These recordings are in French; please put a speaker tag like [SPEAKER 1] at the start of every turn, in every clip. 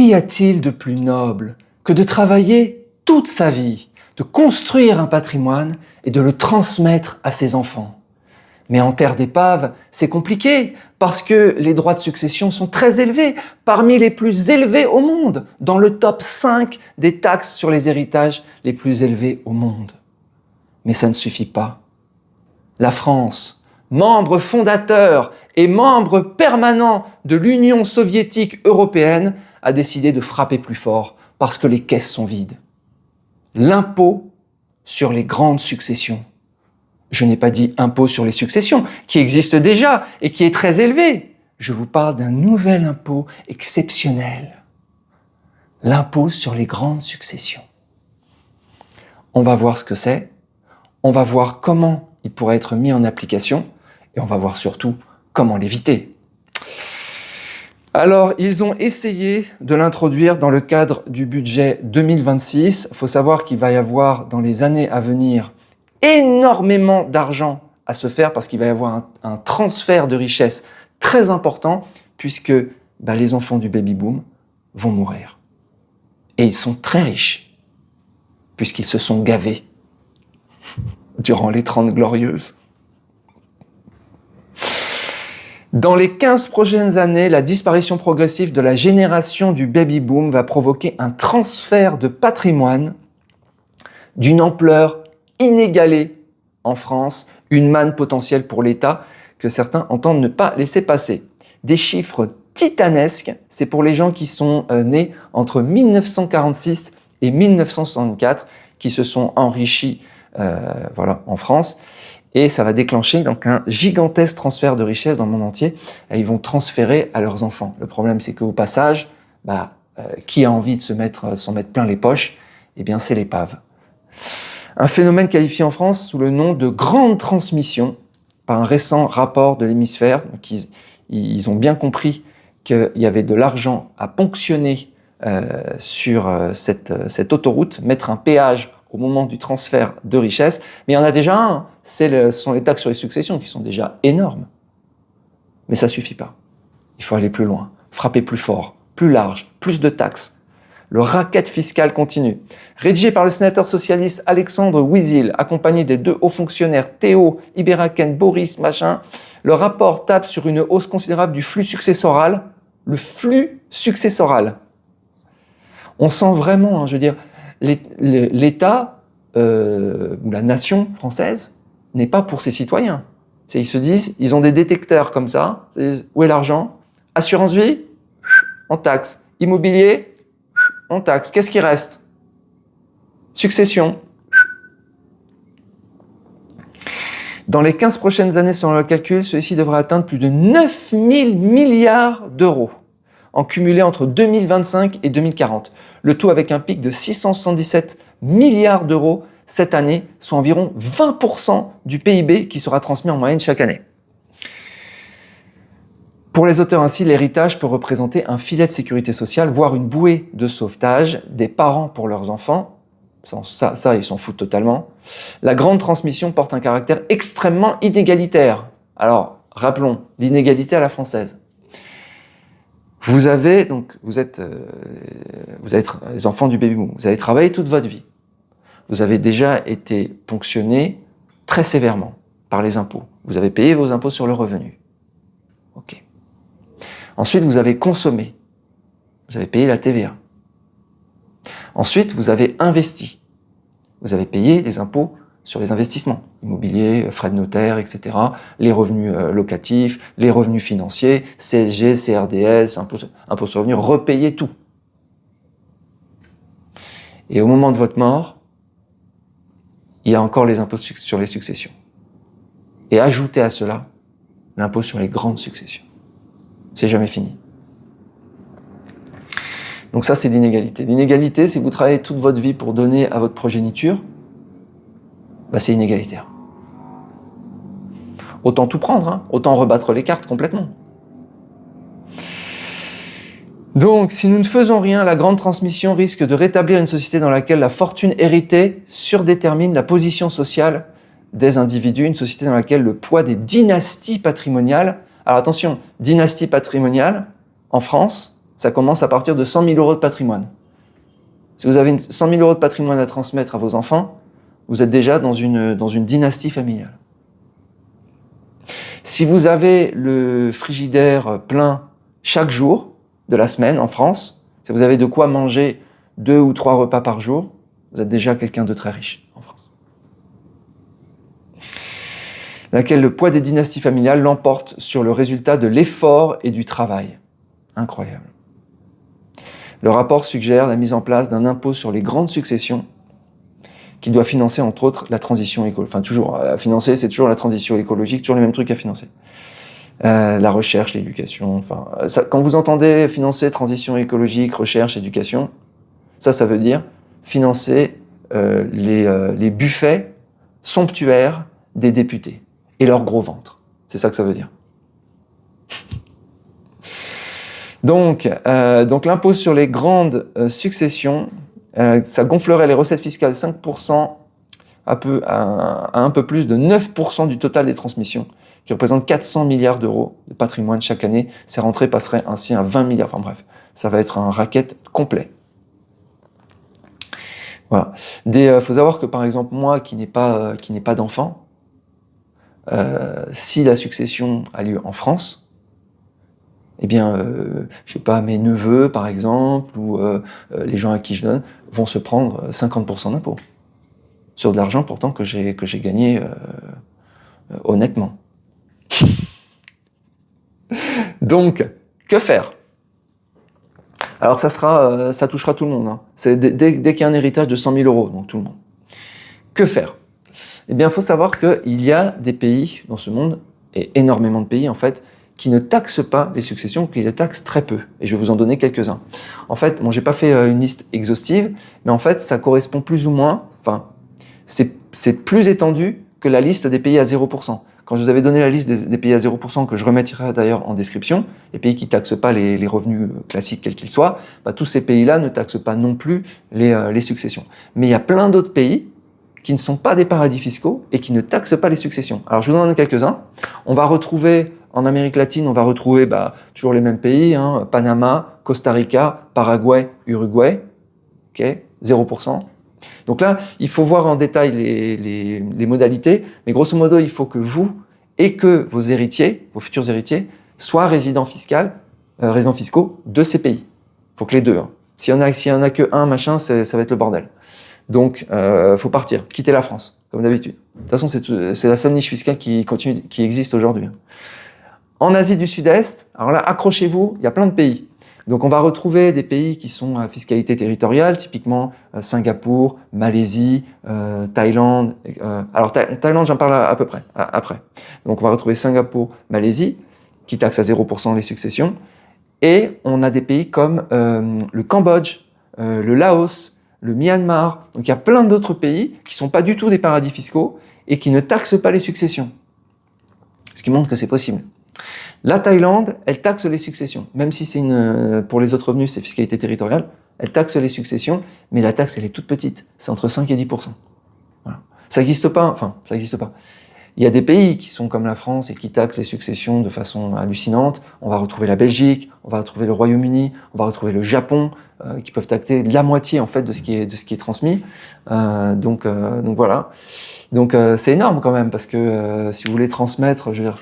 [SPEAKER 1] Qu'y a-t-il de plus noble que de travailler toute sa vie, de construire un patrimoine et de le transmettre à ses enfants? Mais en terre d'épave, c'est compliqué parce que les droits de succession sont très élevés, parmi les plus élevés au monde, dans le top 5 des taxes sur les héritages les plus élevés au monde. Mais ça ne suffit pas. La France, membre fondateur et membre permanent de l'Union soviétique européenne, a décidé de frapper plus fort parce que les caisses sont vides. L'impôt sur les grandes successions. Je n'ai pas dit impôt sur les successions, qui existe déjà et qui est très élevé. Je vous parle d'un nouvel impôt exceptionnel. L'impôt sur les grandes successions. On va voir ce que c'est, on va voir comment il pourrait être mis en application et on va voir surtout comment l'éviter. Alors, ils ont essayé de l'introduire dans le cadre du budget 2026. Il faut savoir qu'il va y avoir dans les années à venir énormément d'argent à se faire parce qu'il va y avoir un transfert de richesse très important puisque les enfants du baby-boom vont mourir. Et ils sont très riches puisqu'ils se sont gavés durant les 30 glorieuses. Dans les 15 prochaines années, la disparition progressive de la génération du baby-boom va provoquer un transfert de patrimoine d'une ampleur inégalée en France, une manne potentielle pour l'État que certains entendent ne pas laisser passer. Des chiffres titanesques, c'est pour les gens qui sont nés entre 1946 et 1964, qui se sont enrichis en France. Et ça va déclencher donc un gigantesque transfert de richesse dans le monde entier. Et ils vont transférer à leurs enfants. Le problème, c'est qu'au passage, qui a envie de s'en mettre plein les poches? Eh bien, c'est l'épave. Un phénomène qualifié en France sous le nom de grande transmission par un récent rapport de l'hémisphère. Donc, ils ont bien compris qu'il y avait de l'argent à ponctionner sur cette autoroute, mettre un péage au moment du transfert de richesse. Mais il y en a déjà un, ce sont les taxes sur les successions qui sont déjà énormes. Mais ça ne suffit pas. Il faut aller plus loin, frapper plus fort, plus large, plus de taxes. Le racket fiscal continue. Rédigé par le sénateur socialiste Alexandre Ouizil, accompagné des 2 hauts fonctionnaires Théo, Iberaken, Boris, le rapport tape sur une hausse considérable du flux successoral. Le flux successoral. On sent vraiment, l'État ou la nation française n'est pas pour ses citoyens. Ils se disent, ils ont des détecteurs comme ça. Où est l'argent? Assurance vie, on taxe. Immobilier, on taxe. Qu'est-ce qui reste? Succession. Dans les 15 prochaines années, selon le calcul, celui-ci devrait atteindre plus de 9 000 milliards d'euros, en cumulé entre 2025 et 2040. Le tout avec un pic de 677 milliards d'euros cette année, soit environ 20% du PIB qui sera transmis en moyenne chaque année. Pour les auteurs ainsi, l'héritage peut représenter un filet de sécurité sociale, voire une bouée de sauvetage des parents pour leurs enfants. Ça, ils s'en foutent totalement. La grande transmission porte un caractère extrêmement inégalitaire. Alors, rappelons, l'inégalité à la française. Vous êtes les enfants du baby-boom, vous avez travaillé toute votre vie. Vous avez déjà été ponctionné très sévèrement par les impôts. Vous avez payé vos impôts sur le revenu. Ok. Ensuite, vous avez consommé. Vous avez payé la TVA. Ensuite, vous avez investi. Vous avez payé les impôts sur les investissements, immobilier, frais de notaire, etc., les revenus locatifs, les revenus financiers, CSG, CRDS, impôts sur le revenu, repayez tout. Et au moment de votre mort, il y a encore les impôts sur les successions. Et ajoutez à cela l'impôt sur les grandes successions. C'est jamais fini. Donc ça, c'est l'inégalité. L'inégalité, si vous travaillez toute votre vie pour donner à votre progéniture, c'est inégalitaire. Autant tout prendre, autant rebattre les cartes complètement. Donc, si nous ne faisons rien, la grande transmission risque de rétablir une société dans laquelle la fortune héritée surdétermine la position sociale des individus, une société dans laquelle le poids des dynasties patrimoniales, alors attention, dynastie patrimoniale, en France, Ça commence à partir de 100 000 euros de patrimoine. Si vous avez 100 000 euros de patrimoine à transmettre à vos enfants, vous êtes déjà dans une dynastie familiale. Si vous avez le frigidaire plein chaque jour de la semaine en France, si vous avez de quoi manger 2 ou 3 repas par jour, vous êtes déjà quelqu'un de très riche en France. Dans laquelle le poids des dynasties familiales l'emporte sur le résultat de l'effort et du travail. Incroyable. Le rapport suggère la mise en place d'un impôt sur les grandes successions qui doit financer entre autres la transition écologique. Enfin toujours, financer c'est toujours la transition écologique, toujours les mêmes trucs à financer. La recherche, l'éducation, enfin, quand vous entendez financer transition écologique, recherche, éducation, ça veut dire financer les buffets somptuaires des députés et leur gros ventre. C'est ça que ça veut dire. Donc l'impôt sur les grandes successions, ça gonflerait les recettes fiscales 5% à un peu plus de 9% du total des transmissions, qui représente 400 milliards d'euros de patrimoine chaque année. Ces rentrées passeraient ainsi à 20 milliards. Enfin bref, ça va être un racket complet. Voilà. Faut savoir que par exemple moi qui n'ai pas d'enfant, si la succession a lieu en France, eh bien, je sais pas, mes neveux par exemple ou les gens à qui je donne vont se prendre 50% d'impôts sur de l'argent pourtant que j'ai gagné honnêtement. Donc, que faire? Alors ça touchera tout le monde. Hein. C'est dès qu'il y a un héritage de 100 000 euros, donc tout le monde. Que faire? Eh bien, il faut savoir qu'il y a des pays dans ce monde, et énormément de pays en fait, qui ne taxent pas les successions, qui les taxent très peu. Et je vais vous en donner quelques-uns. En fait, bon, j'ai pas fait une liste exhaustive, mais en fait, ça correspond plus ou moins, enfin, c'est plus étendu que la liste des pays à 0%. Quand je vous avais donné la liste des pays à 0%, que je remettrai d'ailleurs en description, les pays qui ne taxent pas les revenus classiques quels qu'ils soient, bah, tous ces pays-là ne taxent pas non plus les successions. Mais il y a plein d'autres pays qui ne sont pas des paradis fiscaux et qui ne taxent pas les successions. Alors je vous en donne quelques-uns. On va retrouver, en Amérique latine, on va retrouver toujours les mêmes pays, hein, Panama, Costa Rica, Paraguay, Uruguay, okay, 0%. Donc là, il faut voir en détail les modalités, mais grosso modo, il faut que vous et que vos héritiers, vos futurs héritiers, soient résidents fiscaux de ces pays. Il faut que les deux. Hein. S'il y en a que un, machin, ça va être le bordel. Donc, faut partir, quitter la France, comme d'habitude. De toute façon, c'est la seule niche fiscale qui existe aujourd'hui. En Asie du Sud-Est, alors là, accrochez-vous, il y a plein de pays. Donc on va retrouver des pays qui sont à fiscalité territoriale, typiquement Singapour, Malaisie, Thaïlande. Alors Thaïlande, j'en parle à peu près, après. Donc on va retrouver Singapour, Malaisie, qui taxent à 0% les successions. Et on a des pays comme le Cambodge, le Laos, le Myanmar. Donc il y a plein d'autres pays qui ne sont pas du tout des paradis fiscaux et qui ne taxent pas les successions. Ce qui montre que c'est possible. La Thaïlande, elle taxe les successions. Même si pour les autres revenus, c'est fiscalité territoriale, elle taxe les successions, mais la taxe, elle est toute petite. C'est entre 5 et 10%. Voilà. Ça n'existe pas. Il y a des pays qui sont comme la France et qui taxent les successions de façon hallucinante. On va retrouver la Belgique, on va retrouver le Royaume-Uni, on va retrouver le Japon, qui peuvent taxer la moitié en fait de ce qui est transmis. Donc voilà. Donc c'est énorme quand même parce que si vous voulez transmettre, je veux dire,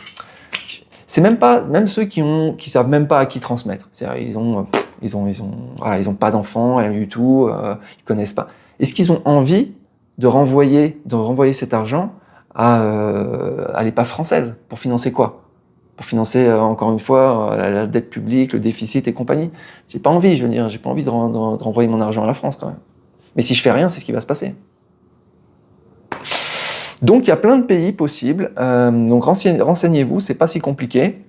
[SPEAKER 1] c'est même ceux qui savent même pas à qui transmettre. C'est-à-dire ils ont pas d'enfants, rien du tout, ils connaissent pas. Est-ce qu'ils ont envie de renvoyer cet argent à l'EPA française pour financer quoi? Pour financer encore une fois la dette publique, le déficit et compagnie. J'ai pas envie, j'ai pas envie de renvoyer mon argent à la France quand même. Mais si je fais rien, c'est ce qui va se passer. Donc il y a plein de pays possibles, donc renseignez-vous, c'est pas si compliqué.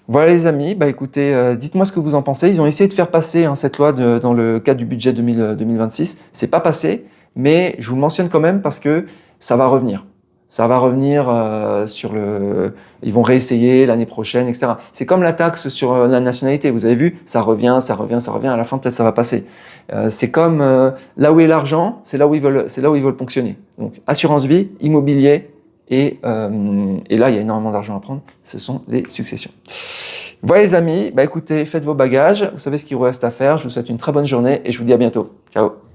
[SPEAKER 1] Voilà les amis, écoutez, dites-moi ce que vous en pensez. Ils ont essayé de faire passer cette loi dans le cadre du budget 2026, c'est pas passé, mais je vous le mentionne quand même parce que ça va revenir. Ça va revenir ils vont réessayer l'année prochaine, etc. C'est comme la taxe sur la nationalité, vous avez vu, ça revient, à la fin peut-être ça va passer. C'est comme là où est l'argent, c'est là où ils veulent ponctionner. Donc assurance vie, immobilier et là il y a énormément d'argent à prendre. Ce sont les successions. Voilà les amis, bah écoutez, faites vos bagages, vous savez ce qu'il vous reste à faire, je vous souhaite une très bonne journée et je vous dis à bientôt. Ciao.